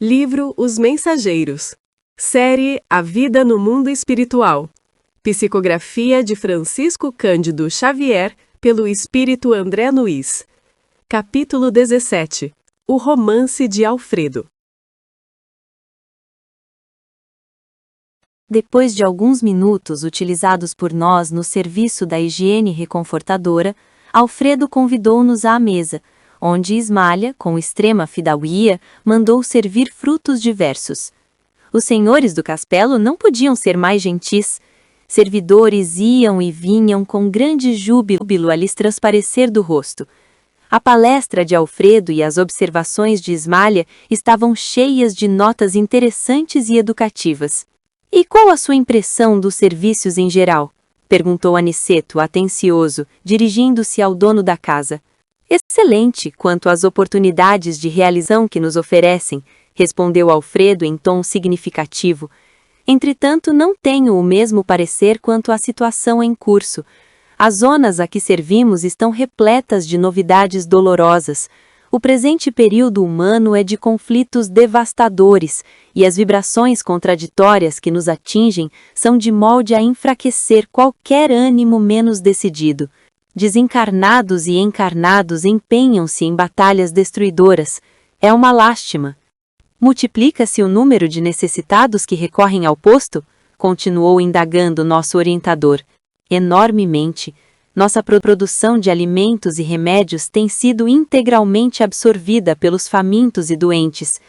Livro Os Mensageiros. Série A Vida no Mundo Espiritual. Psicografia de Francisco Cândido Xavier, pelo Espírito André Luiz. Capítulo 17. O Romance de Alfredo. Depois de alguns minutos utilizados por nós no serviço da higiene reconfortadora, Alfredo convidou-nos à mesa, onde Ismália, com extrema fidalguia, mandou servir frutos diversos. Os senhores do castelo não podiam ser mais gentis. Servidores iam e vinham com grande júbilo a lhes transparecer do rosto. A palestra de Alfredo e as observações de Ismália estavam cheias de notas interessantes e educativas. "E qual a sua impressão dos serviços em geral?" perguntou Aniceto, atencioso, dirigindo-se ao dono da casa. "Excelente quanto às oportunidades de realização que nos oferecem", respondeu Alfredo em tom significativo. "Entretanto, não tenho o mesmo parecer quanto à situação em curso. As zonas a que servimos estão repletas de novidades dolorosas. O presente período humano é de conflitos devastadores, e as vibrações contraditórias que nos atingem são de molde a enfraquecer qualquer ânimo menos decidido. Desencarnados e encarnados empenham-se em batalhas destruidoras. É uma lástima." "Multiplica-se o número de necessitados que recorrem ao posto?" continuou indagando nosso orientador. "Enormemente. Nossa produção de alimentos e remédios tem sido integralmente absorvida pelos famintos e doentes.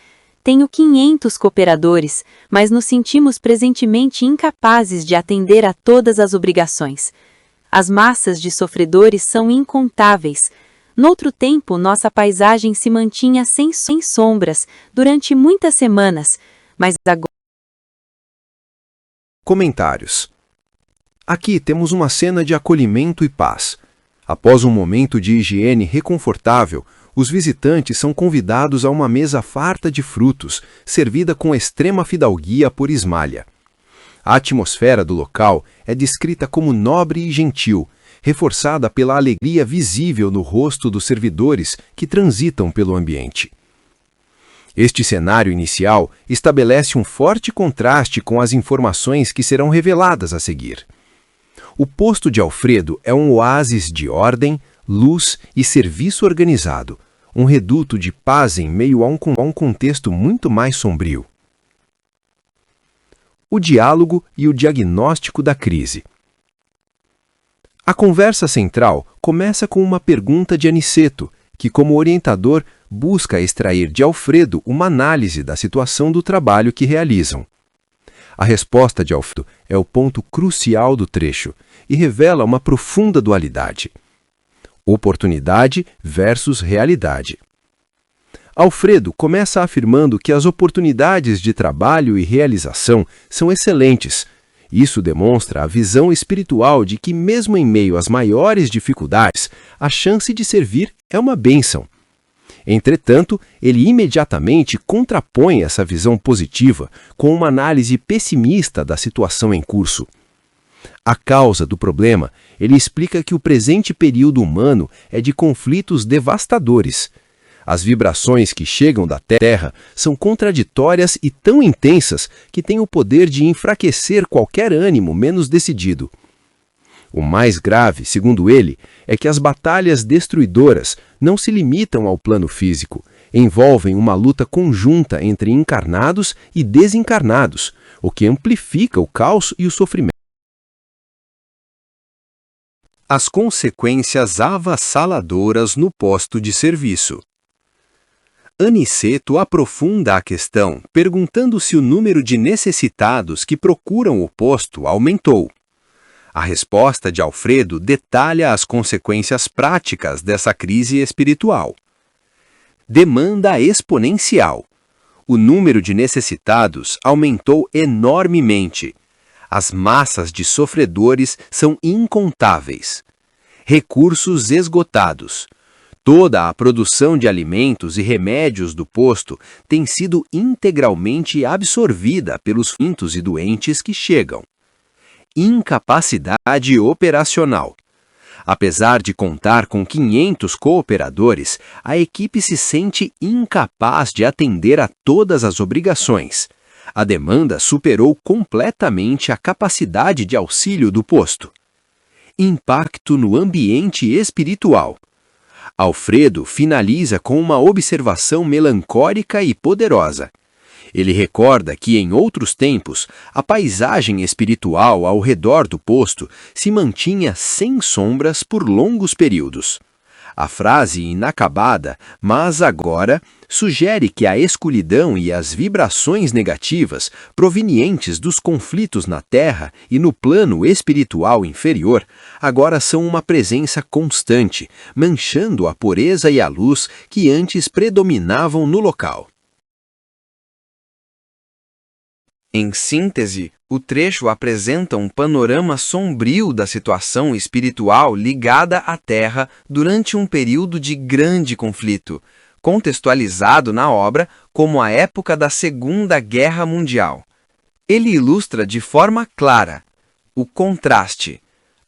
Tenho 500 cooperadores, mas nos sentimos presentemente incapazes de atender a todas as obrigações. As massas de sofredores são incontáveis. Noutro tempo, nossa paisagem se mantinha sem sombras durante muitas semanas, mas agora..." Comentários. Aqui temos uma cena de acolhimento e paz. Após um momento de higiene reconfortável, os visitantes são convidados a uma mesa farta de frutos, servida com extrema fidalguia por Ismália. A atmosfera do local é descrita como nobre e gentil, reforçada pela alegria visível no rosto dos servidores que transitam pelo ambiente. Este cenário inicial estabelece um forte contraste com as informações que serão reveladas a seguir. O posto de Alfredo é um oásis de ordem, luz e serviço organizado, um reduto de paz em meio a um contexto muito mais sombrio. O diálogo e o diagnóstico da crise. A conversa central começa com uma pergunta de Aniceto, que, como orientador, busca extrair de Alfredo uma análise da situação do trabalho que realizam. A resposta de Alfredo é o ponto crucial do trecho e revela uma profunda dualidade: oportunidade versus realidade. Alfredo começa afirmando que as oportunidades de trabalho e realização são excelentes. Isso demonstra a visão espiritual de que, mesmo em meio às maiores dificuldades, a chance de servir é uma bênção. Entretanto, ele imediatamente contrapõe essa visão positiva com uma análise pessimista da situação em curso. A causa do problema, ele explica que o presente período humano é de conflitos devastadores. As vibrações que chegam da Terra são contraditórias e tão intensas que têm o poder de enfraquecer qualquer ânimo menos decidido. O mais grave, segundo ele, é que as batalhas destruidoras não se limitam ao plano físico, envolvem uma luta conjunta entre encarnados e desencarnados, o que amplifica o caos e o sofrimento. As consequências avassaladoras no posto de serviço. Aniceto aprofunda a questão, perguntando se o número de necessitados que procuram o posto aumentou. A resposta de Alfredo detalha as consequências práticas dessa crise espiritual. Demanda exponencial. O número de necessitados aumentou enormemente. As massas de sofredores são incontáveis. Recursos esgotados. Toda a produção de alimentos e remédios do posto tem sido integralmente absorvida pelos famintos e doentes que chegam. Incapacidade operacional. Apesar de contar com 500 cooperadores, a equipe se sente incapaz de atender a todas as obrigações. A demanda superou completamente a capacidade de auxílio do posto. Impacto no ambiente espiritual. Alfredo finaliza com uma observação melancólica e poderosa. Ele recorda que, em outros tempos, a paisagem espiritual ao redor do posto se mantinha sem sombras por longos períodos. A frase inacabada, mas agora, sugere que a escuridão e as vibrações negativas provenientes dos conflitos na Terra e no plano espiritual inferior agora são uma presença constante, manchando a pureza e a luz que antes predominavam no local. Em síntese, o trecho apresenta um panorama sombrio da situação espiritual ligada à Terra durante um período de grande conflito, contextualizado na obra como a época da Segunda Guerra Mundial. Ele ilustra de forma clara o contraste,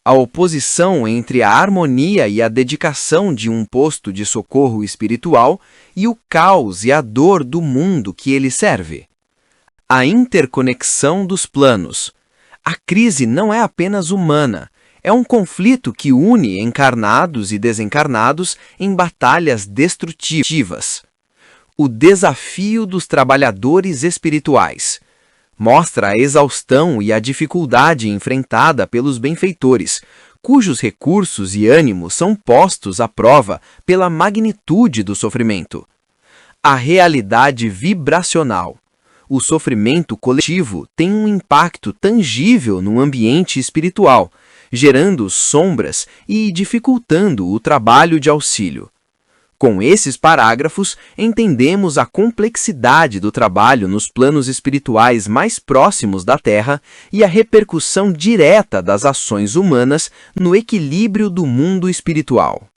a oposição entre a harmonia e a dedicação de um posto de socorro espiritual e o caos e a dor do mundo que ele serve. A interconexão dos planos. A crise não é apenas humana, é um conflito que une encarnados e desencarnados em batalhas destrutivas. O desafio dos trabalhadores espirituais. Mostra a exaustão e a dificuldade enfrentada pelos benfeitores, cujos recursos e ânimos são postos à prova pela magnitude do sofrimento. A realidade vibracional. O sofrimento coletivo tem um impacto tangível no ambiente espiritual, gerando sombras e dificultando o trabalho de auxílio. Com esses parágrafos, entendemos a complexidade do trabalho nos planos espirituais mais próximos da Terra e a repercussão direta das ações humanas no equilíbrio do mundo espiritual.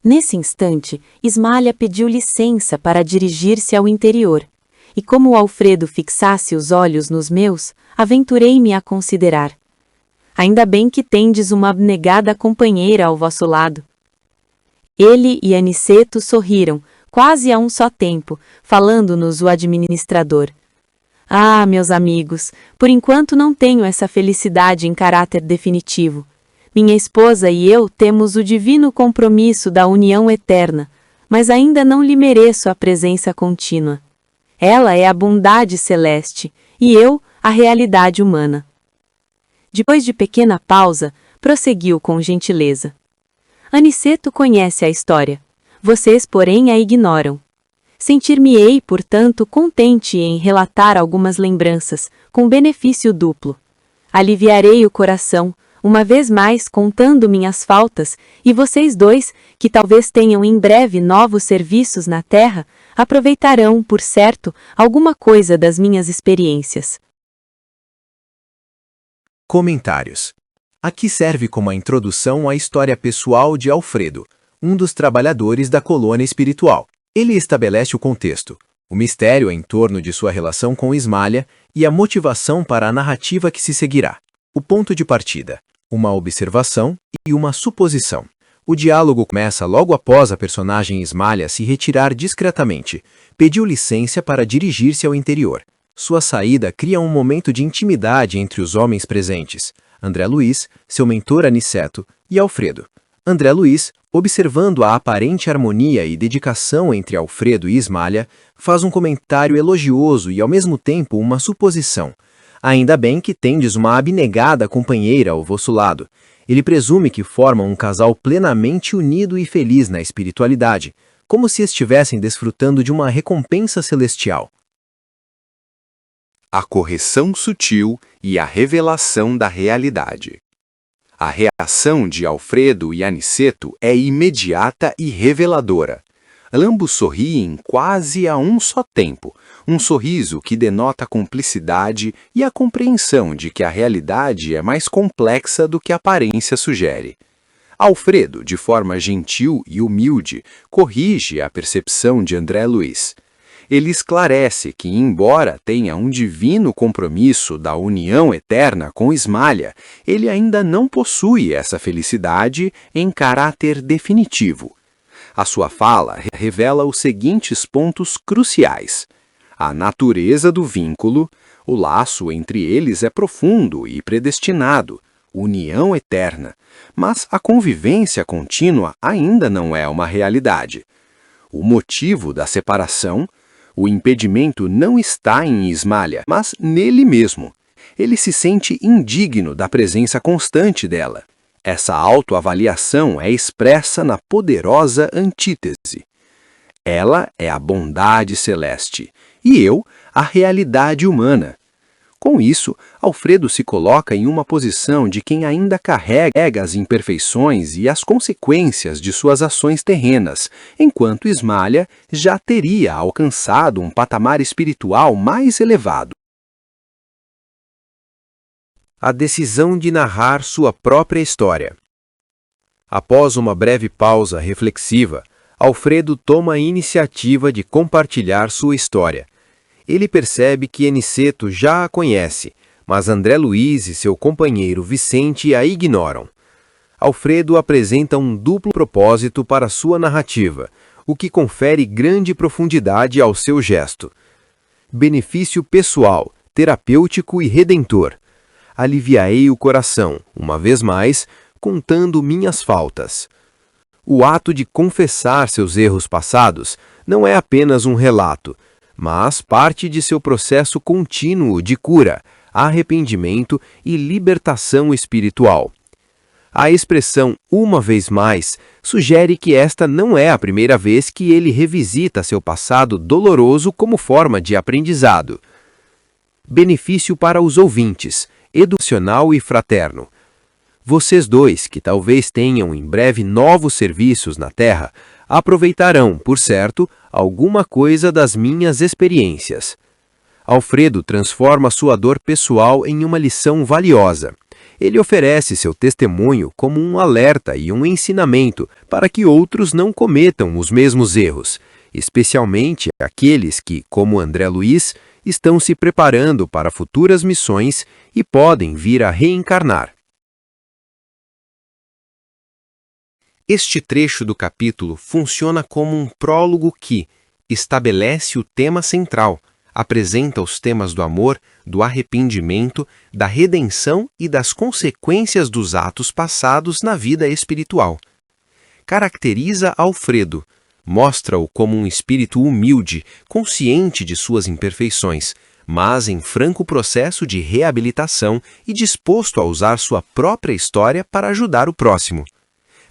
Nesse instante, Ismália pediu licença para dirigir-se ao interior, e como o Alfredo fixasse os olhos nos meus, aventurei-me a considerar. Ainda bem que tendes uma abnegada companheira ao vosso lado. Ele e Aniceto sorriram, quase a um só tempo, falando-nos o administrador. Ah, meus amigos, por enquanto não tenho essa felicidade em caráter definitivo. Minha esposa e eu temos o divino compromisso da união eterna, mas ainda não lhe mereço a presença contínua. Ela é a bondade celeste, e eu, a realidade humana. Depois de pequena pausa, prosseguiu com gentileza. Aniceto conhece a história. Vocês, porém, a ignoram. Sentir-me-ei, portanto, contente em relatar algumas lembranças, com benefício duplo. Aliviarei o coração, uma vez mais contando minhas faltas, e vocês dois, que talvez tenham em breve novos serviços na Terra, aproveitarão, por certo, alguma coisa das minhas experiências. Comentários. Aqui serve como a introdução à história pessoal de Alfredo, um dos trabalhadores da colônia espiritual. Ele estabelece o contexto, o mistério em torno de sua relação com Ismália e a motivação para a narrativa que se seguirá. O ponto de partida. Uma observação e uma suposição. O diálogo começa logo após a personagem Ismália se retirar discretamente. Pediu licença para dirigir-se ao interior. Sua saída cria um momento de intimidade entre os homens presentes. André Luiz, seu mentor Aniceto e Alfredo. André Luiz, observando a aparente harmonia e dedicação entre Alfredo e Ismália, faz um comentário elogioso e ao mesmo tempo uma suposição. Ainda bem que tendes uma abnegada companheira ao vosso lado. Ele presume que formam um casal plenamente unido e feliz na espiritualidade, como se estivessem desfrutando de uma recompensa celestial. A correção sutil e a revelação da realidade. A reação de Alfredo e Aniceto é imediata e reveladora. Ambos sorriem quase a um só tempo, um sorriso que denota a cumplicidade e a compreensão de que a realidade é mais complexa do que a aparência sugere. Alfredo, de forma gentil e humilde, corrige a percepção de André Luiz. Ele esclarece que, embora tenha um divino compromisso da união eterna com Ismalha, ele ainda não possui essa felicidade em caráter definitivo. A sua fala revela os seguintes pontos cruciais: a natureza do vínculo, o laço entre eles é profundo e predestinado, união eterna, mas a convivência contínua ainda não é uma realidade. O motivo da separação, o impedimento não está em Ismalha, mas nele mesmo. Ele se sente indigno da presença constante dela. Essa autoavaliação é expressa na poderosa antítese. Ela é a bondade celeste, e eu, a realidade humana. Com isso, Alfredo se coloca em uma posição de quem ainda carrega as imperfeições e as consequências de suas ações terrenas, enquanto Ismalha já teria alcançado um patamar espiritual mais elevado. A decisão de narrar sua própria história. Após uma breve pausa reflexiva, Alfredo toma a iniciativa de compartilhar sua história. Ele percebe que Aniceto já a conhece, mas André Luiz e seu companheiro Vicente a ignoram. Alfredo apresenta um duplo propósito para sua narrativa, o que confere grande profundidade ao seu gesto. Benefício pessoal, terapêutico e redentor. Aliviarei o coração, uma vez mais, contando minhas faltas. O ato de confessar seus erros passados não é apenas um relato, mas parte de seu processo contínuo de cura, arrependimento e libertação espiritual. A expressão "uma vez mais" sugere que esta não é a primeira vez que ele revisita seu passado doloroso como forma de aprendizado. Benefício para os ouvintes, educacional e fraterno. Vocês dois, que talvez tenham em breve novos serviços na Terra, aproveitarão, por certo, alguma coisa das minhas experiências. Alfredo transforma sua dor pessoal em uma lição valiosa. Ele oferece seu testemunho como um alerta e um ensinamento para que outros não cometam os mesmos erros, especialmente aqueles que, como André Luiz, estão se preparando para futuras missões e podem vir a reencarnar. Este trecho do capítulo funciona como um prólogo que estabelece o tema central, apresenta os temas do amor, do arrependimento, da redenção e das consequências dos atos passados na vida espiritual. Caracteriza Alfredo, mostra-o como um espírito humilde, consciente de suas imperfeições, mas em franco processo de reabilitação e disposto a usar sua própria história para ajudar o próximo.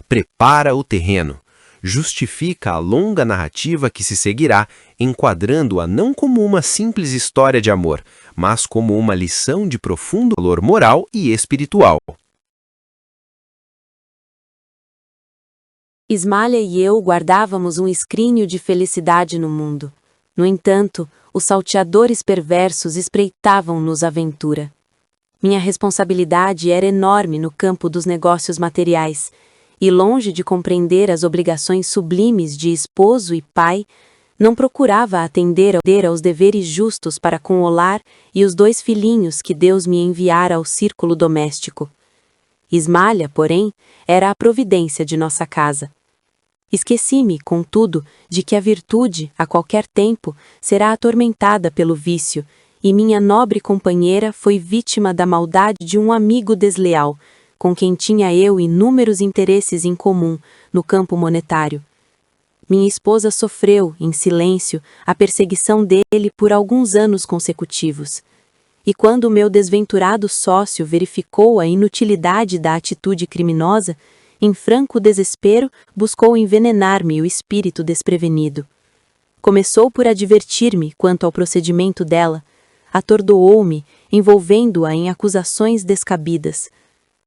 Prepara o terreno, justifica a longa narrativa que se seguirá, enquadrando-a não como uma simples história de amor, mas como uma lição de profundo valor moral e espiritual. Ismalha e eu guardávamos um escrínio de felicidade no mundo. No entanto, os salteadores perversos espreitavam-nos a aventura. Minha responsabilidade era enorme no campo dos negócios materiais, e longe de compreender as obrigações sublimes de esposo e pai, não procurava atender aos deveres justos para com Olar e os 2 filhinhos que Deus me enviara ao círculo doméstico. Ismalha, porém, era a providência de nossa casa. Esqueci-me, contudo, de que a virtude, a qualquer tempo, será atormentada pelo vício, e minha nobre companheira foi vítima da maldade de um amigo desleal, com quem tinha eu inúmeros interesses em comum no campo monetário. Minha esposa sofreu, em silêncio, a perseguição dele por alguns anos consecutivos. E quando o meu desventurado sócio verificou a inutilidade da atitude criminosa, em franco desespero, buscou envenenar-me o espírito desprevenido. Começou por advertir-me quanto ao procedimento dela, atordoou-me, envolvendo-a em acusações descabidas.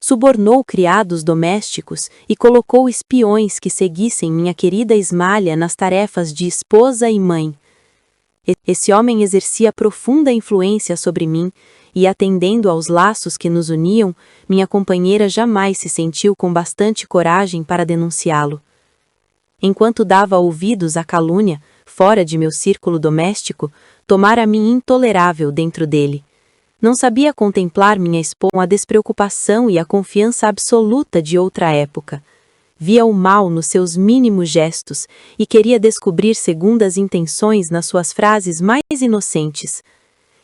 Subornou criados domésticos e colocou espiões que seguissem minha querida Ismalha nas tarefas de esposa e mãe. Esse homem exercia profunda influência sobre mim e, atendendo aos laços que nos uniam, minha companheira jamais se sentiu com bastante coragem para denunciá-lo. Enquanto dava ouvidos à calúnia, fora de meu círculo doméstico, tomara a mim intolerável dentro dele. Não sabia contemplar minha esposa com a despreocupação e a confiança absoluta de outra época. Via o mal nos seus mínimos gestos e queria descobrir segundas intenções nas suas frases mais inocentes.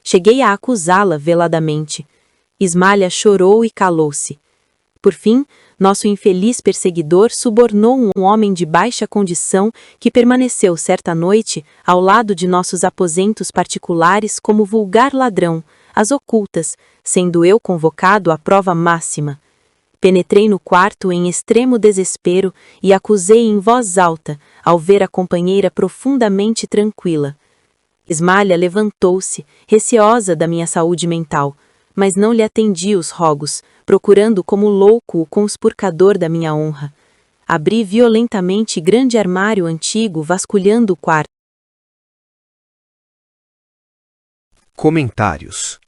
Cheguei a acusá-la veladamente. Ismalha chorou e calou-se. Por fim, nosso infeliz perseguidor subornou um homem de baixa condição que permaneceu certa noite ao lado de nossos aposentos particulares como vulgar ladrão, às ocultas, sendo eu convocado à prova máxima. Penetrei no quarto em extremo desespero e acusei em voz alta, ao ver a companheira profundamente tranquila. Ismalha levantou-se, receosa da minha saúde mental, mas não lhe atendi os rogos, procurando como louco o conspurcador da minha honra. Abri violentamente grande armário antigo, vasculhando o quarto. Comentários.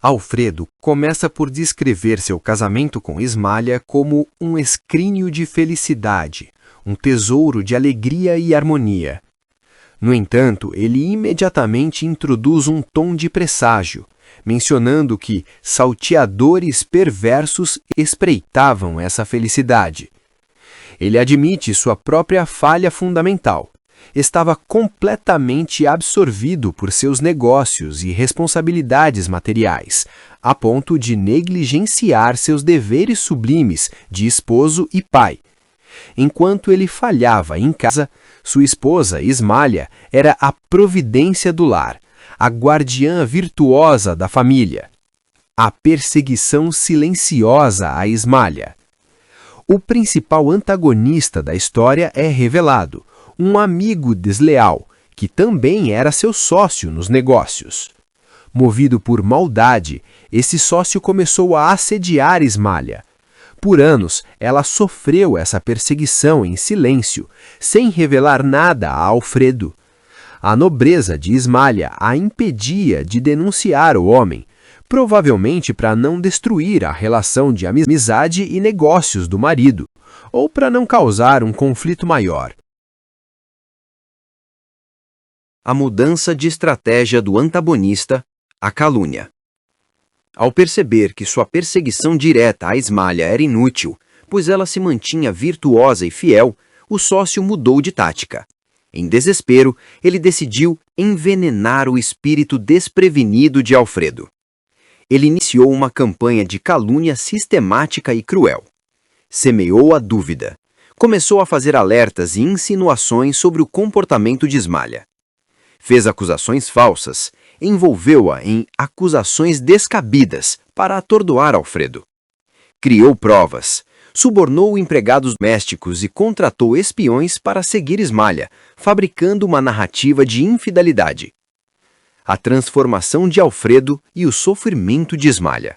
Alfredo começa por descrever seu casamento com Ismalha como um escrínio de felicidade, um tesouro de alegria e harmonia. No entanto, ele imediatamente introduz um tom de presságio, mencionando que salteadores perversos espreitavam essa felicidade. Ele admite sua própria falha fundamental. Estava completamente absorvido por seus negócios e responsabilidades materiais, a ponto de negligenciar seus deveres sublimes de esposo e pai. Enquanto ele falhava em casa, sua esposa, Ismalha, era a providência do lar, a guardiã virtuosa da família. A perseguição silenciosa a Ismalha. O principal antagonista da história é revelado, um amigo desleal, que também era seu sócio nos negócios. Movido por maldade, esse sócio começou a assediar Ismalha. Por anos, ela sofreu essa perseguição em silêncio, sem revelar nada a Alfredo. A nobreza de Ismalha a impedia de denunciar o homem, provavelmente para não destruir a relação de amizade e negócios do marido, ou para não causar um conflito maior. A mudança de estratégia do antagonista, a calúnia. Ao perceber que sua perseguição direta a Ismalha era inútil, pois ela se mantinha virtuosa e fiel, o sócio mudou de tática. Em desespero, ele decidiu envenenar o espírito desprevenido de Alfredo. Ele iniciou uma campanha de calúnia sistemática e cruel. Semeou a dúvida. Começou a fazer alertas e insinuações sobre o comportamento de Ismalha. Fez acusações falsas, envolveu-a em acusações descabidas para atordoar Alfredo. Criou provas, subornou empregados domésticos e contratou espiões para seguir Ismalha, fabricando uma narrativa de infidelidade. A transformação de Alfredo e o sofrimento de Ismalha.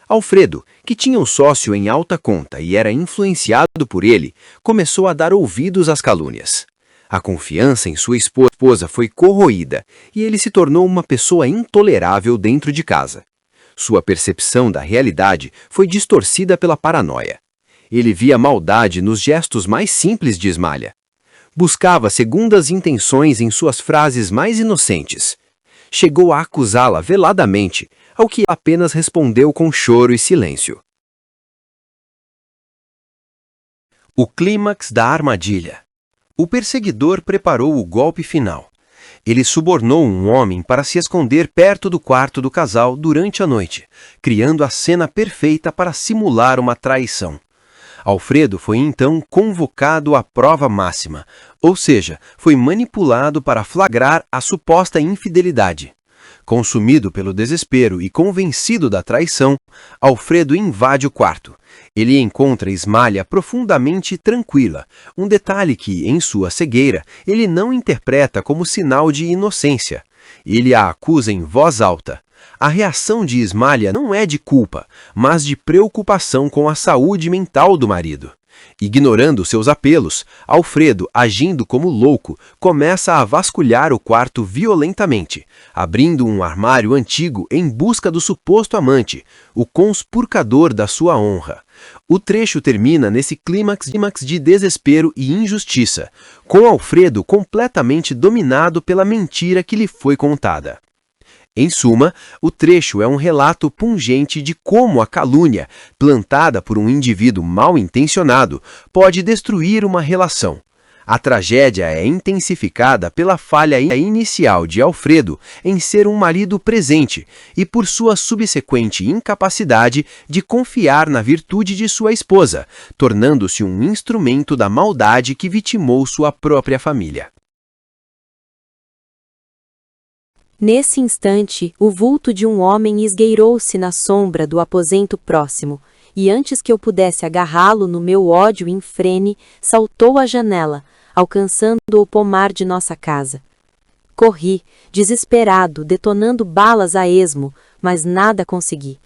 Alfredo, que tinha um sócio em alta conta e era influenciado por ele, começou a dar ouvidos às calúnias. A confiança em sua esposa foi corroída e ele se tornou uma pessoa intolerável dentro de casa. Sua percepção da realidade foi distorcida pela paranoia. Ele via maldade nos gestos mais simples de Ismalha. Buscava segundas intenções em suas frases mais inocentes. Chegou a acusá-la veladamente, ao que apenas respondeu com choro e silêncio. O clímax da armadilha. O perseguidor preparou o golpe final. Ele subornou um homem para se esconder perto do quarto do casal durante a noite, criando a cena perfeita para simular uma traição. Alfredo foi então convocado à prova máxima, ou seja, foi manipulado para flagrar a suposta infidelidade. Consumido pelo desespero e convencido da traição, Alfredo invade o quarto. Ele encontra Ismalha profundamente tranquila, um detalhe que, em sua cegueira, ele não interpreta como sinal de inocência. Ele a acusa em voz alta. A reação de Ismalha não é de culpa, mas de preocupação com a saúde mental do marido. Ignorando seus apelos, Alfredo, agindo como louco, começa a vasculhar o quarto violentamente, abrindo um armário antigo em busca do suposto amante, o conspurcador da sua honra. O trecho termina nesse clímax de desespero e injustiça, com Alfredo completamente dominado pela mentira que lhe foi contada. Em suma, o trecho é um relato pungente de como a calúnia, plantada por um indivíduo mal intencionado, pode destruir uma relação. A tragédia é intensificada pela falha inicial de Alfredo em ser um marido presente e por sua subsequente incapacidade de confiar na virtude de sua esposa, tornando-se um instrumento da maldade que vitimou sua própria família. Nesse instante, o vulto de um homem esgueirou-se na sombra do aposento próximo, e antes que eu pudesse agarrá-lo no meu ódio infrene, saltou à janela, alcançando o pomar de nossa casa. Corri, desesperado, detonando balas a esmo, mas nada consegui.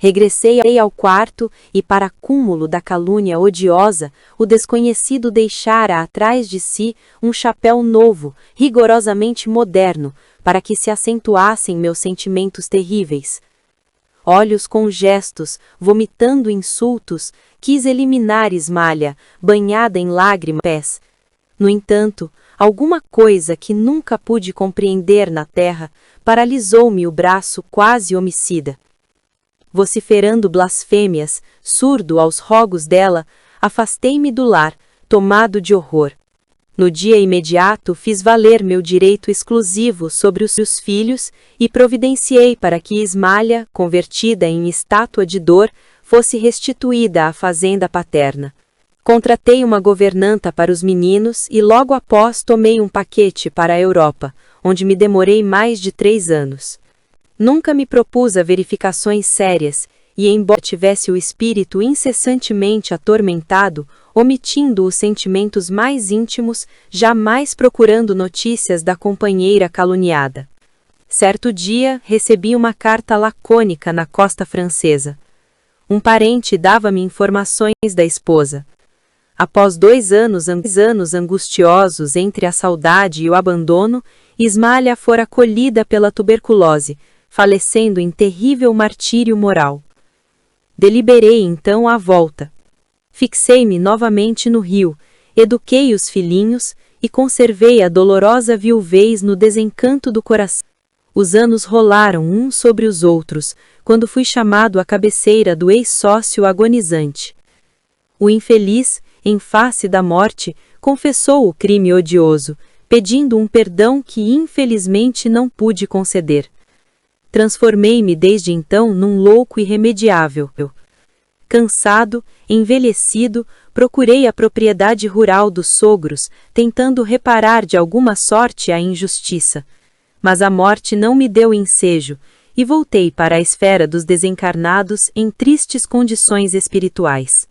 Regressei ao quarto e, para cúmulo da calúnia odiosa, o desconhecido deixara atrás de si um chapéu novo, rigorosamente moderno, para que se acentuassem meus sentimentos terríveis. Olhos com gestos, vomitando insultos, quis eliminar Ismália, banhada em lágrimas. No entanto, alguma coisa que nunca pude compreender na terra paralisou-me o braço quase homicida. Vociferando blasfêmias, surdo aos rogos dela, afastei-me do lar, tomado de horror. No dia imediato fiz valer meu direito exclusivo sobre os seus filhos e providenciei para que Ismália, convertida em estátua de dor, fosse restituída à fazenda paterna. Contratei uma governanta para os meninos e logo após tomei um paquete para a Europa, onde me demorei mais de 3 anos. Nunca me propus a verificações sérias e, embora tivesse o espírito incessantemente atormentado, omitindo os sentimentos mais íntimos, jamais procurando notícias da companheira caluniada. Certo dia, recebi uma carta lacônica na costa francesa. Um parente dava-me informações da esposa. Após 2 anos angustiosos entre a saudade e o abandono, Ismália fora colhida pela tuberculose, falecendo em terrível martírio moral. Deliberei então a volta. Fixei-me novamente no Rio, eduquei os filhinhos e conservei a dolorosa viuvez no desencanto do coração. Os anos rolaram uns sobre os outros, quando fui chamado à cabeceira do ex-sócio agonizante. O infeliz, em face da morte, confessou o crime odioso, pedindo um perdão que infelizmente não pude conceder. Transformei-me desde então num louco irremediável. Cansado, envelhecido, procurei a propriedade rural dos sogros, tentando reparar de alguma sorte a injustiça. Mas a morte não me deu ensejo, e voltei para a esfera dos desencarnados em tristes condições espirituais.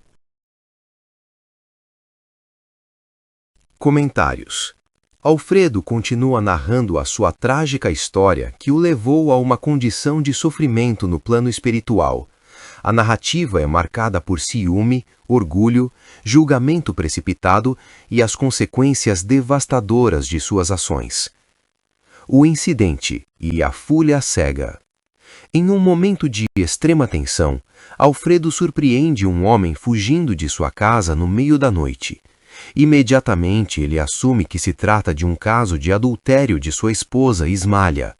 Comentários. Alfredo continua narrando a sua trágica história que o levou a uma condição de sofrimento no plano espiritual. A narrativa é marcada por ciúme, orgulho, julgamento precipitado e as consequências devastadoras de suas ações. O incidente e a fúria cega. Em um momento de extrema tensão, Alfredo surpreende um homem fugindo de sua casa no meio da noite. Imediatamente ele assume que se trata de um caso de adultério de sua esposa Ismália.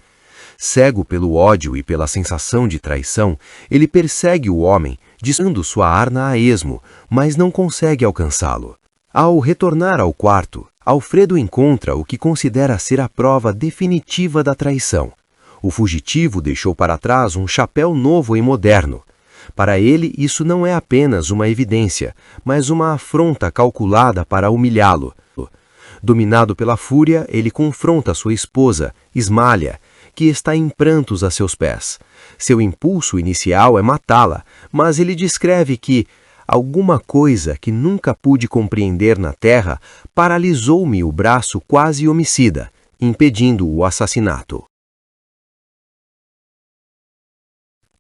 Cego pelo ódio e pela sensação de traição, ele persegue o homem, disparando sua arma a esmo, mas não consegue alcançá-lo. Ao retornar ao quarto, Alfredo encontra o que considera ser a prova definitiva da traição. O fugitivo deixou para trás um chapéu novo e moderno. Para ele, isso não é apenas uma evidência, mas uma afronta calculada para humilhá-lo. Dominado pela fúria, ele confronta sua esposa, Ismália, que está em prantos a seus pés. Seu impulso inicial é matá-la, mas ele descreve que alguma coisa que nunca pude compreender na terra paralisou-me o braço quase homicida, impedindo o assassinato.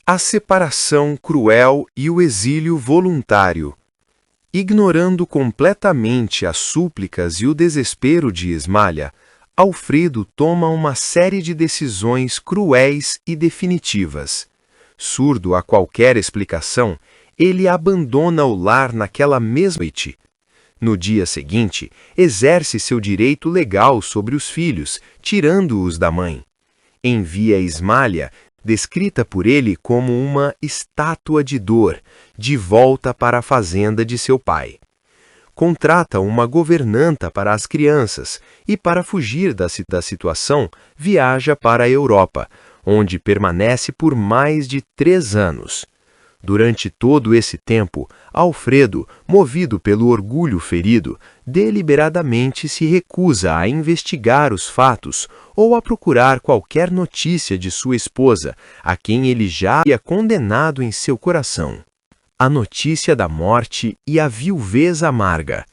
A separação cruel e o exílio voluntário. Ignorando completamente as súplicas e o desespero de Ismália, Alfredo toma uma série de decisões cruéis e definitivas. Surdo a qualquer explicação, ele abandona o lar naquela mesma noite. No dia seguinte, exerce seu direito legal sobre os filhos, tirando-os da mãe. Envia Ismália, descrita por ele como uma estátua de dor, de volta para a fazenda de seu pai. Contrata uma governanta para as crianças e, para fugir da situação, viaja para a Europa, onde permanece por mais de 3 anos. Durante todo esse tempo, Alfredo, movido pelo orgulho ferido, deliberadamente se recusa a investigar os fatos ou a procurar qualquer notícia de sua esposa, a quem ele já havia condenado em seu coração. A notícia da morte e a viuvez amarga.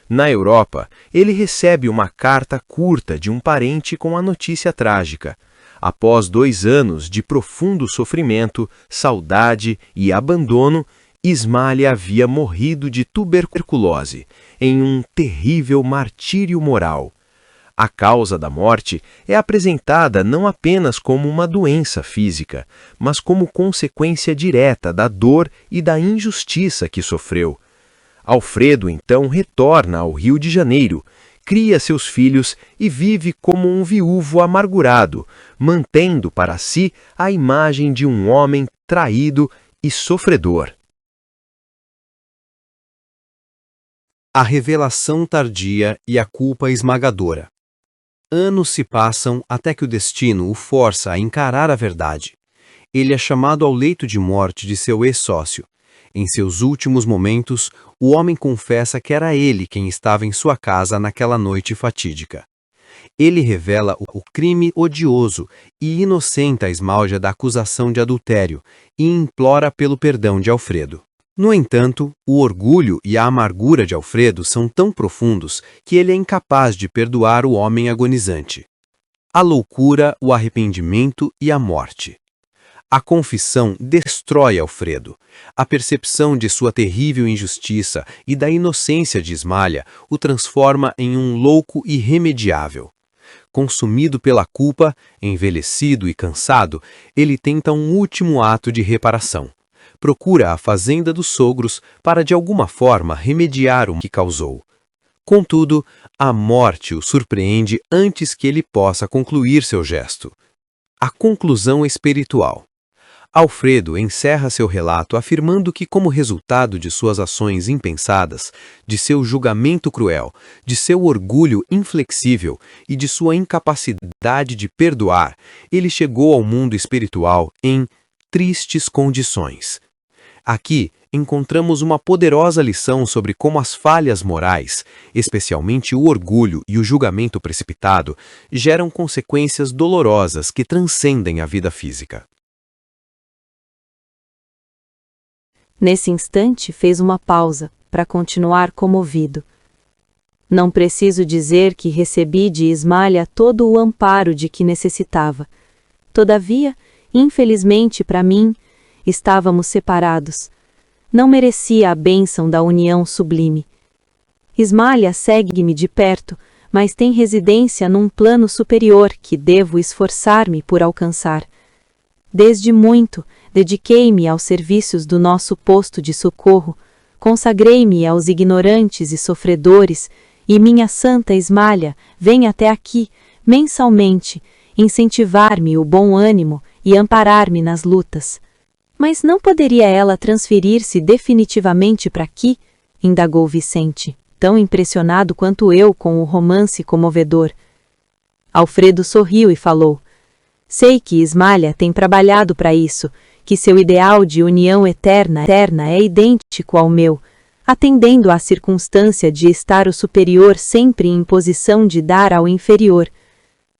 Na Europa, ele recebe uma carta curta de um parente com a notícia trágica. Após 2 anos de profundo sofrimento, saudade e abandono, Ismália havia morrido de tuberculose, em um terrível martírio moral. A causa da morte é apresentada não apenas como uma doença física, mas como consequência direta da dor e da injustiça que sofreu. Alfredo, então, retorna ao Rio de Janeiro, cria seus filhos e vive como um viúvo amargurado, mantendo para si a imagem de um homem traído e sofredor. A revelação tardia e a culpa esmagadora. Anos se passam até que o destino o força a encarar a verdade. Ele é chamado ao leito de morte de seu ex-sócio. Em seus últimos momentos, o homem confessa que era ele quem estava em sua casa naquela noite fatídica. Ele revela o crime odioso e inocenta Ismália da acusação de adultério e implora pelo perdão de Alfredo. No entanto, o orgulho e a amargura de Alfredo são tão profundos que ele é incapaz de perdoar o homem agonizante. A loucura, o arrependimento e a morte. A confissão destrói Alfredo. A percepção de sua terrível injustiça e da inocência de Ismália o transforma em um louco irremediável. Consumido pela culpa, envelhecido e cansado, ele tenta um último ato de reparação. Procura a fazenda dos sogros para de alguma forma remediar o que causou. Contudo, a morte o surpreende antes que ele possa concluir seu gesto. A conclusão espiritual. Alfredo encerra seu relato afirmando que, como resultado de suas ações impensadas, de seu julgamento cruel, de seu orgulho inflexível e de sua incapacidade de perdoar, ele chegou ao mundo espiritual em tristes condições. Aqui encontramos uma poderosa lição sobre como as falhas morais, especialmente o orgulho e o julgamento precipitado, geram consequências dolorosas que transcendem a vida física. Nesse instante fez uma pausa, para continuar comovido. Não preciso dizer que recebi de Ismália todo o amparo de que necessitava. Todavia, infelizmente para mim, estávamos separados. Não merecia a bênção da união sublime. Ismália segue-me de perto, mas tem residência num plano superior que devo esforçar-me por alcançar. Desde muito, dediquei-me aos serviços do nosso posto de socorro, consagrei-me aos ignorantes e sofredores, e minha santa Ismália vem até aqui, mensalmente, incentivar-me o bom ânimo e amparar-me nas lutas. Mas não poderia ela transferir-se definitivamente para aqui? Indagou Vicente, tão impressionado quanto eu com o romance comovedor. Alfredo sorriu e falou: sei que Ismália tem trabalhado para isso, que seu ideal de união eterna é idêntico ao meu, atendendo à circunstância de estar o superior sempre em posição de dar ao inferior.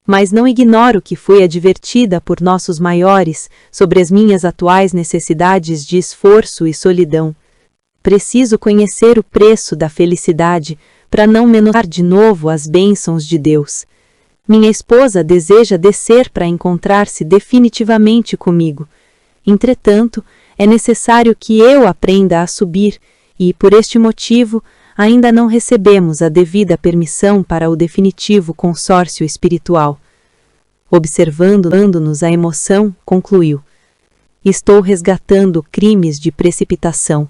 Mas não ignoro que fui advertida por nossos maiores sobre as minhas atuais necessidades de esforço e solidão. Preciso conhecer o preço da felicidade para não menosprezar de novo as bênçãos de Deus. Minha esposa deseja descer para encontrar-se definitivamente comigo. Entretanto, é necessário que eu aprenda a subir e, por este motivo, ainda não recebemos a devida permissão para o definitivo consórcio espiritual. Observando-nos a emoção, concluiu: Estou resgatando crimes de precipitação.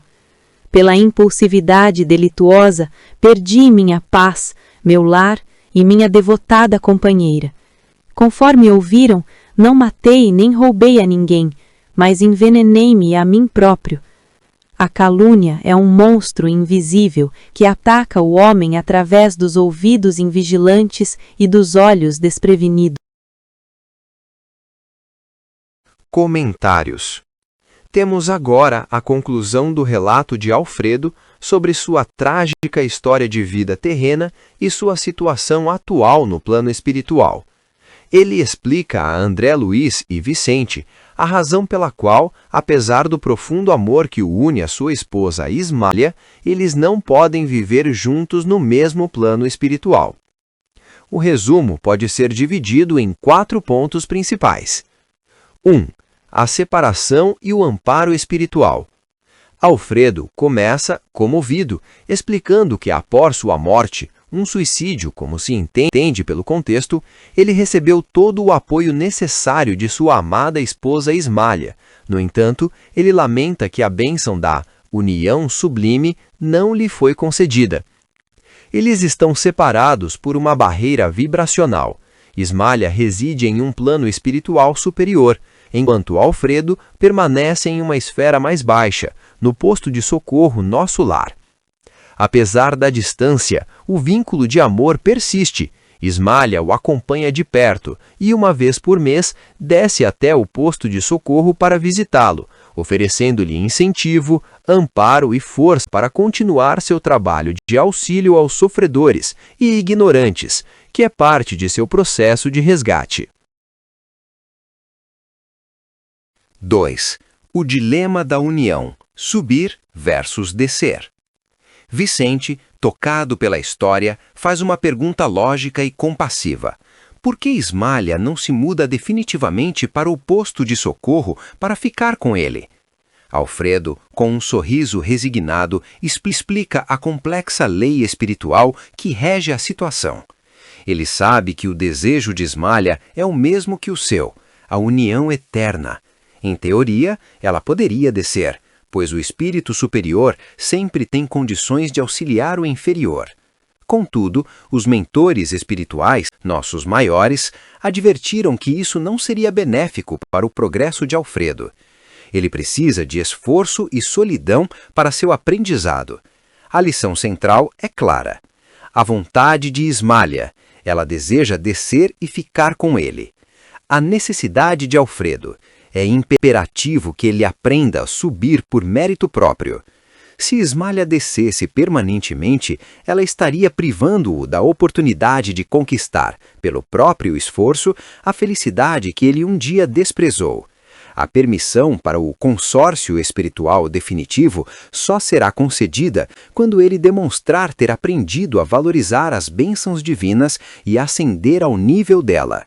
Pela impulsividade delituosa, perdi minha paz, meu lar e minha devotada companheira. Conforme ouviram, não matei nem roubei a ninguém, mas envenenei-me a mim próprio. A calúnia é um monstro invisível que ataca o homem através dos ouvidos invigilantes e dos olhos desprevenidos. Comentários. Temos agora a conclusão do relato de Alfredo sobre sua trágica história de vida terrena e sua situação atual no plano espiritual. Ele explica a André Luiz e Vicente a razão pela qual, apesar do profundo amor que o une à sua esposa Ismália, eles não podem viver juntos no mesmo plano espiritual. O resumo pode ser dividido em 4 pontos principais. 1. A separação e o amparo espiritual. Alfredo começa, comovido, explicando que após sua morte, um suicídio, como se entende pelo contexto, ele recebeu todo o apoio necessário de sua amada esposa Ismália. No entanto, ele lamenta que a bênção da união sublime não lhe foi concedida. Eles estão separados por uma barreira vibracional. Ismália reside em um plano espiritual superior, enquanto Alfredo permanece em uma esfera mais baixa, no posto de socorro Nosso Lar. Apesar da distância, o vínculo de amor persiste. Ismália o acompanha de perto e, uma vez por mês, desce até o posto de socorro para visitá-lo, oferecendo-lhe incentivo, amparo e força para continuar seu trabalho de auxílio aos sofredores e ignorantes, que é parte de seu processo de resgate. 2. O dilema da união, subir versus descer. Vicente, tocado pela história, faz uma pergunta lógica e compassiva. Por que Ismália não se muda definitivamente para o posto de socorro para ficar com ele? Alfredo, com um sorriso resignado, explica a complexa lei espiritual que rege a situação. Ele sabe que o desejo de Ismália é o mesmo que o seu, a união eterna. Em teoria, ela poderia descer, pois o espírito superior sempre tem condições de auxiliar o inferior. Contudo, os mentores espirituais, nossos maiores, advertiram que isso não seria benéfico para o progresso de Alfredo. Ele precisa de esforço e solidão para seu aprendizado. A lição central é clara. A vontade de Ismália, ela deseja descer e ficar com ele. A necessidade de Alfredo, é imperativo que ele aprenda a subir por mérito próprio. Se Ismália descesse permanentemente, ela estaria privando-o da oportunidade de conquistar, pelo próprio esforço, a felicidade que ele um dia desprezou. A permissão para o consórcio espiritual definitivo só será concedida quando ele demonstrar ter aprendido a valorizar as bênçãos divinas e ascender ao nível dela.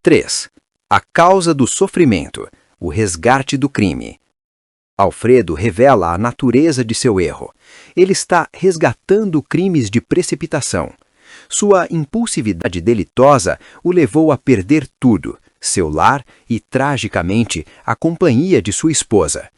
3. A causa do sofrimento, o resgate do crime. Alfredo revela a natureza de seu erro. Ele está resgatando crimes de precipitação. Sua impulsividade delitosa o levou a perder tudo, seu lar e, tragicamente, a companhia de sua esposa.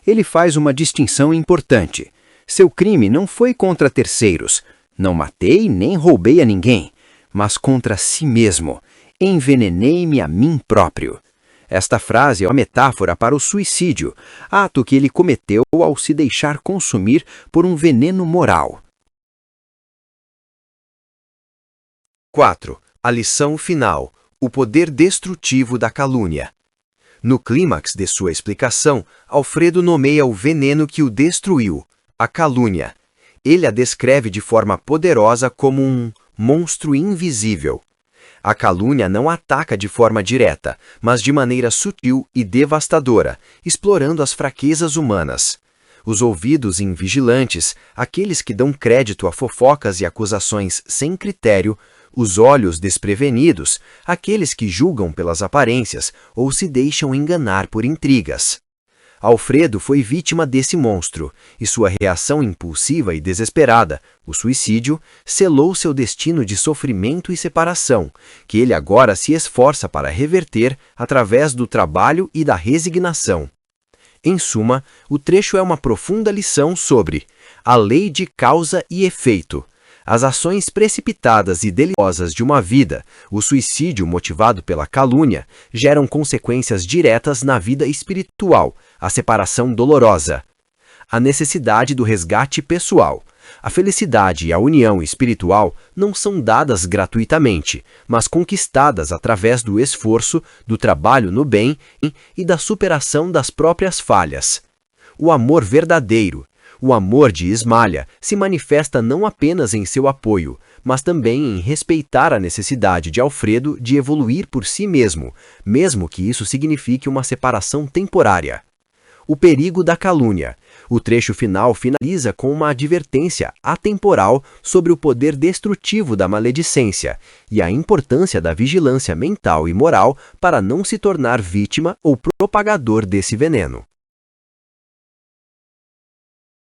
Ele faz uma distinção importante. Seu crime não foi contra terceiros. Não matei nem roubei a ninguém, mas contra si mesmo. Envenenei-me a mim próprio. Esta frase é uma metáfora para o suicídio, ato que ele cometeu ao se deixar consumir por um veneno moral. 4. A lição final, o poder destrutivo da calúnia. No clímax de sua explicação, Alfredo nomeia o veneno que o destruiu, a calúnia. Ele a descreve de forma poderosa como um monstro invisível. A calúnia não ataca de forma direta, mas de maneira sutil e devastadora, explorando as fraquezas humanas. Os ouvidos invigilantes, aqueles que dão crédito a fofocas e acusações sem critério, os olhos desprevenidos, aqueles que julgam pelas aparências ou se deixam enganar por intrigas. Alfredo foi vítima desse monstro, e sua reação impulsiva e desesperada, o suicídio, selou seu destino de sofrimento e separação, que ele agora se esforça para reverter através do trabalho e da resignação. Em suma, o trecho é uma profunda lição sobre a lei de causa e efeito. As ações precipitadas e deliciosas de uma vida, o suicídio motivado pela calúnia, geram consequências diretas na vida espiritual, a separação dolorosa. A necessidade do resgate pessoal. A felicidade e a união espiritual não são dadas gratuitamente, mas conquistadas através do esforço, do trabalho no bem e da superação das próprias falhas. O amor verdadeiro. O amor de Ismália se manifesta não apenas em seu apoio, mas também em respeitar a necessidade de Alfredo de evoluir por si mesmo, mesmo que isso signifique uma separação temporária. O perigo da calúnia. O trecho final finaliza com uma advertência atemporal sobre o poder destrutivo da maledicência e a importância da vigilância mental e moral para não se tornar vítima ou propagador desse veneno.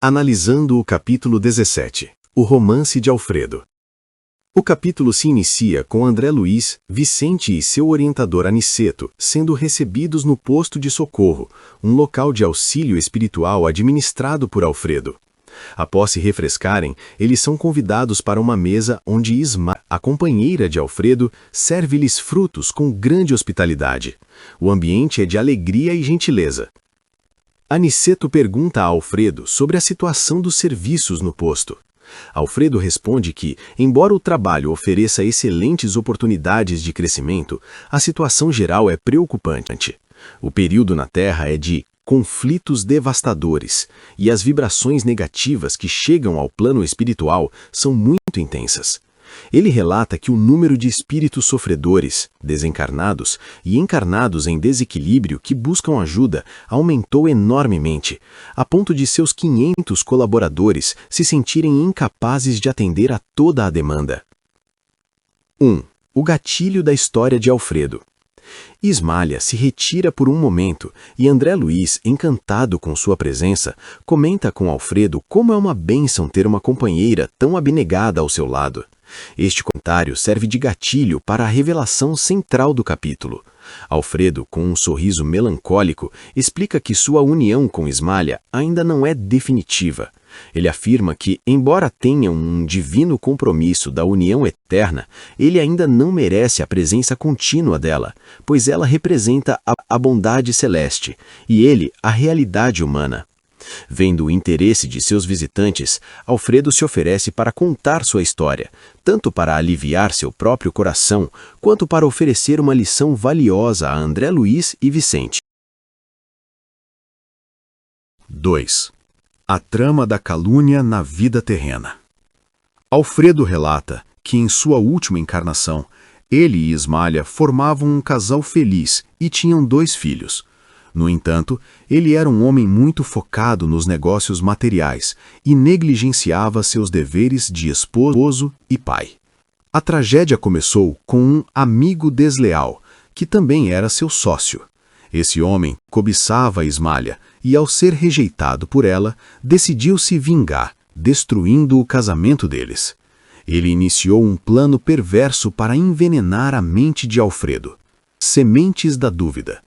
Analisando o capítulo 17, o romance de Alfredo. O capítulo se inicia com André Luiz, Vicente e seu orientador Aniceto sendo recebidos no posto de socorro, um local de auxílio espiritual administrado por Alfredo. Após se refrescarem, eles são convidados para uma mesa onde Isma, a companheira de Alfredo, serve-lhes frutos com grande hospitalidade. O ambiente é de alegria e gentileza. Aniceto pergunta a Alfredo sobre a situação dos serviços no posto. Alfredo responde que, embora o trabalho ofereça excelentes oportunidades de crescimento, a situação geral é preocupante. O período na Terra é de conflitos devastadores, e as vibrações negativas que chegam ao plano espiritual são muito intensas. Ele relata que o número de espíritos sofredores, desencarnados e encarnados em desequilíbrio que buscam ajuda aumentou enormemente, a ponto de seus 500 colaboradores se sentirem incapazes de atender a toda a demanda. 1. O gatilho da história de Alfredo. Ismália se retira por um momento e André Luiz, encantado com sua presença, comenta com Alfredo como é uma bênção ter uma companheira tão abnegada ao seu lado. Este comentário serve de gatilho para a revelação central do capítulo. Alfredo, com um sorriso melancólico, explica que sua união com Ismália ainda não é definitiva. Ele afirma que, embora tenham um divino compromisso da união eterna, ele ainda não merece a presença contínua dela, pois ela representa a bondade celeste e ele a realidade humana. Vendo o interesse de seus visitantes, Alfredo se oferece para contar sua história, tanto para aliviar seu próprio coração, quanto para oferecer uma lição valiosa a André Luiz e Vicente. 2. A trama da calúnia na vida terrena. Alfredo relata que em sua última encarnação, ele e Ismália formavam um casal feliz e tinham 2 filhos. No entanto, ele era um homem muito focado nos negócios materiais e negligenciava seus deveres de esposo e pai. A tragédia começou com um amigo desleal, que também era seu sócio. Esse homem cobiçava Ismália e, ao ser rejeitado por ela, decidiu se vingar, destruindo o casamento deles. Ele iniciou um plano perverso para envenenar a mente de Alfredo. Sementes da dúvida.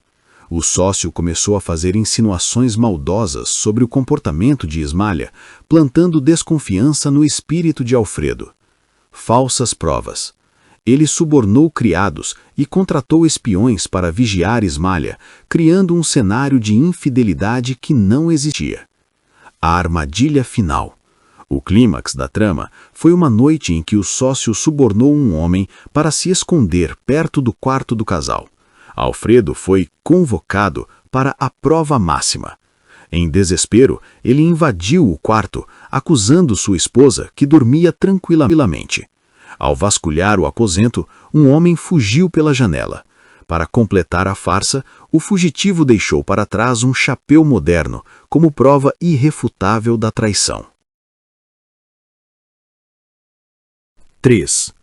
O sócio começou a fazer insinuações maldosas sobre o comportamento de Ismália, plantando desconfiança no espírito de Alfredo. Falsas provas. Ele subornou criados e contratou espiões para vigiar Ismália, criando um cenário de infidelidade que não existia. A armadilha final. O clímax da trama foi uma noite em que o sócio subornou um homem para se esconder perto do quarto do casal. Alfredo foi convocado para a prova máxima. Em desespero, ele invadiu o quarto, acusando sua esposa, que dormia tranquilamente. Ao vasculhar o aposento, um homem fugiu pela janela. Para completar a farsa, o fugitivo deixou para trás um chapéu moderno, como prova irrefutável da traição. 3.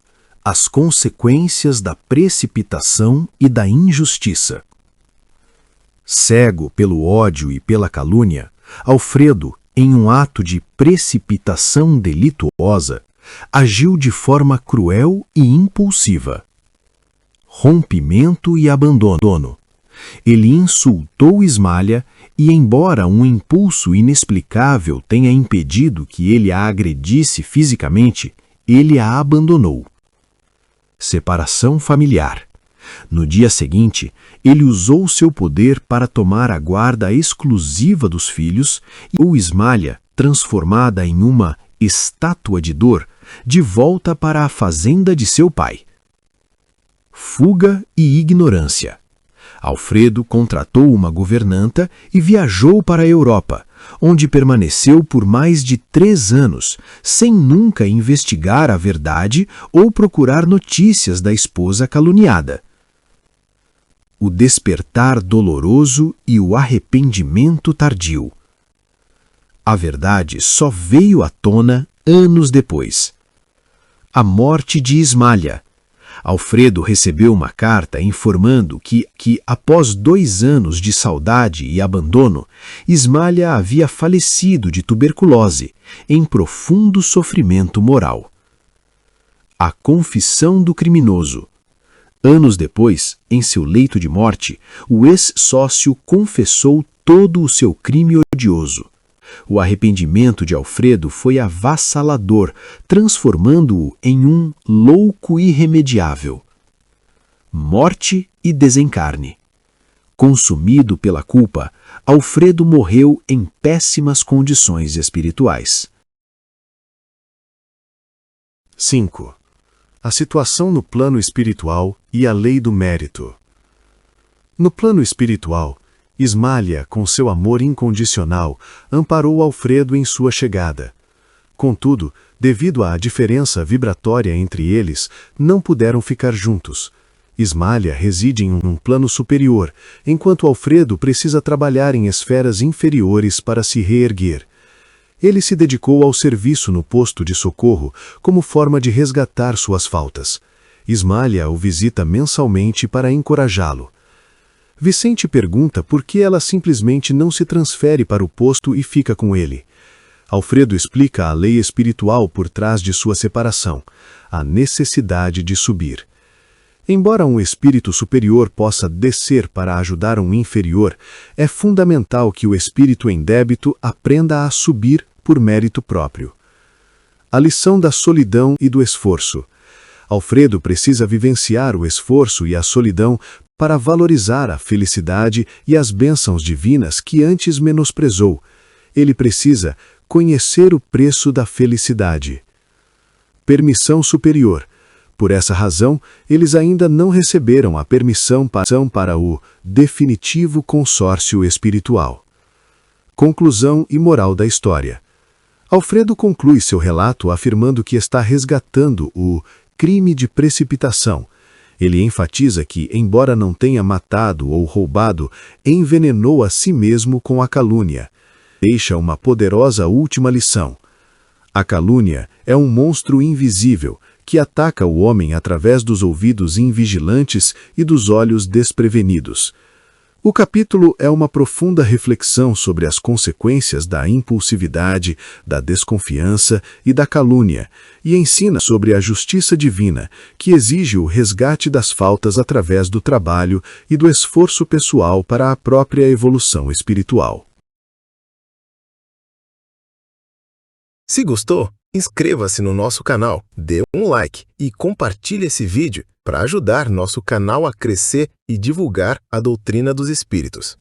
As consequências da precipitação e da injustiça. cego pelo ódio e pela calúnia, Alfredo, em um ato de precipitação delituosa, agiu de forma cruel e impulsiva. Rompimento e abandono. Ele insultou Ismália e, embora um impulso inexplicável tenha impedido que ele a agredisse fisicamente, ele a abandonou. Separação familiar. No dia seguinte, ele usou seu poder para tomar a guarda exclusiva dos filhos e o Ismália, transformada em uma estátua de dor, de volta para a fazenda de seu pai. Fuga e ignorância. Alfredo contratou uma governanta e viajou para a Europa, onde permaneceu por mais de 3 anos, sem nunca investigar a verdade ou procurar notícias da esposa caluniada. O despertar doloroso e o arrependimento tardio. A verdade só veio à tona anos depois. A morte de Ismália. Alfredo recebeu uma carta informando que após 2 anos de saudade e abandono, Ismália havia falecido de tuberculose, em profundo sofrimento moral. A confissão do criminoso. Anos depois, em seu leito de morte, o ex-sócio confessou todo o seu crime odioso. O arrependimento de Alfredo foi avassalador, transformando-o em um louco irremediável. Morte e desencarne. Consumido pela culpa, Alfredo morreu em péssimas condições espirituais. 5. A situação no plano espiritual e a lei do mérito. No plano espiritual, Ismália, com seu amor incondicional, amparou Alfredo em sua chegada. Contudo, devido à diferença vibratória entre eles, não puderam ficar juntos. Ismália reside em um plano superior, enquanto Alfredo precisa trabalhar em esferas inferiores para se reerguer. Ele se dedicou ao serviço no posto de socorro como forma de resgatar suas faltas. Ismália o visita mensalmente para encorajá-lo. Vicente pergunta por que ela simplesmente não se transfere para o posto e fica com ele. Alfredo explica a lei espiritual por trás de sua separação, a necessidade de subir. Embora um espírito superior possa descer para ajudar um inferior, é fundamental que o espírito em débito aprenda a subir por mérito próprio. A lição da solidão e do esforço. Alfredo precisa vivenciar o esforço e a solidão para valorizar a felicidade e as bênçãos divinas que antes menosprezou. Ele precisa conhecer o preço da felicidade. Permissão superior. Por essa razão, eles ainda não receberam a permissão para o definitivo consórcio espiritual. Conclusão e moral da história. Alfredo conclui seu relato afirmando que está resgatando o crime de precipitação. Ele enfatiza que, embora não tenha matado ou roubado, envenenou a si mesmo com a calúnia. Deixa uma poderosa última lição. A calúnia é um monstro invisível que ataca o homem através dos ouvidos invigilantes e dos olhos desprevenidos. O capítulo é uma profunda reflexão sobre as consequências da impulsividade, da desconfiança e da calúnia, e ensina sobre a justiça divina, que exige o resgate das faltas através do trabalho e do esforço pessoal para a própria evolução espiritual. Se gostou, inscreva-se no nosso canal, dê um like e compartilhe esse vídeo para ajudar nosso canal a crescer e divulgar a doutrina dos espíritos.